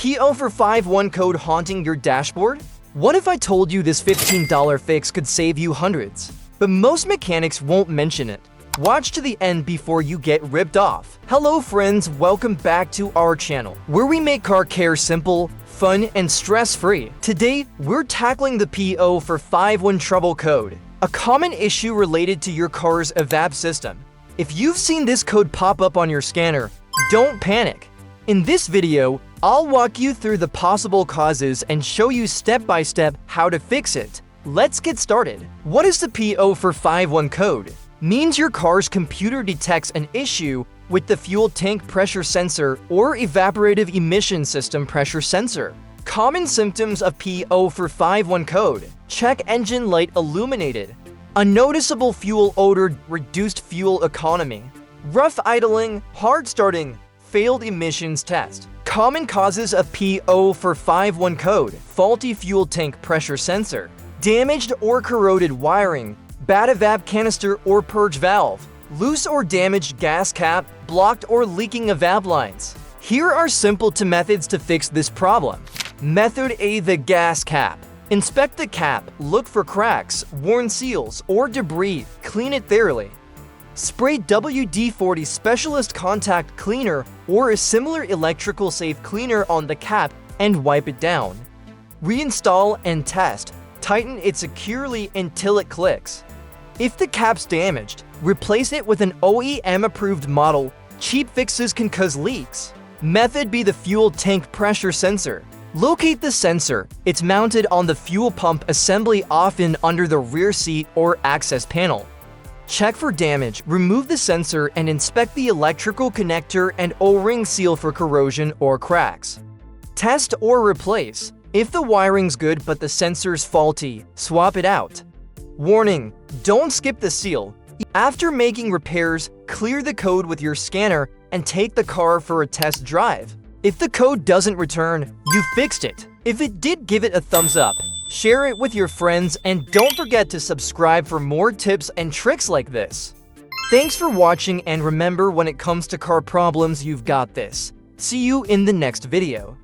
P0451 code haunting your dashboard? What if I told you this $15 fix could save you hundreds? But most mechanics won't mention it. Watch to the end before you get ripped off. Hello friends, welcome back to our channel, where we make car care simple, fun, and stress-free. Today, we're tackling the P0451 trouble code, a common issue related to your car's Evap system. If you've seen this code pop up on your scanner, don't panic. In this video, I'll walk you through the possible causes and show you step-by-step how to fix it. Let's get started. What is the P0451 code? Means your car's computer detects an issue with the fuel tank pressure sensor or evaporative emission system pressure sensor. Common symptoms of P0451 code: check engine light illuminated, unnoticeable fuel odor, reduced fuel economy, rough idling, hard starting, failed emissions test. Common causes of P0451 code: faulty fuel tank pressure sensor, damaged or corroded wiring, bad evap canister or purge valve, loose or damaged gas cap, blocked or leaking evap lines. Here are simple methods to fix this problem. Method A: the gas cap. Inspect the cap, look for cracks, worn seals, or debris, clean it thoroughly. Spray WD-40 Specialist Contact Cleaner or a similar electrical safe cleaner on the cap and wipe it down. Reinstall and test. Tighten it securely until it clicks. If the cap's damaged, replace it with an OEM-approved model. Cheap fixes can cause leaks. Method B: the fuel tank pressure sensor. Locate the sensor. It's mounted on the fuel pump assembly, often under the rear seat or access panel. Check for damage, remove the sensor, and inspect the electrical connector and O-ring seal for corrosion or cracks. Test or replace. If the wiring's good but the sensor's faulty, swap it out. Warning: don't skip the seal. After making repairs, clear the code with your scanner and take the car for a test drive. If the code doesn't return, you fixed it. If it did, give it a thumbs up. Share it with your friends, and don't forget to subscribe for more tips and tricks like this. Thanks for watching, and remember, when it comes to car problems, you've got this. See you in the next video.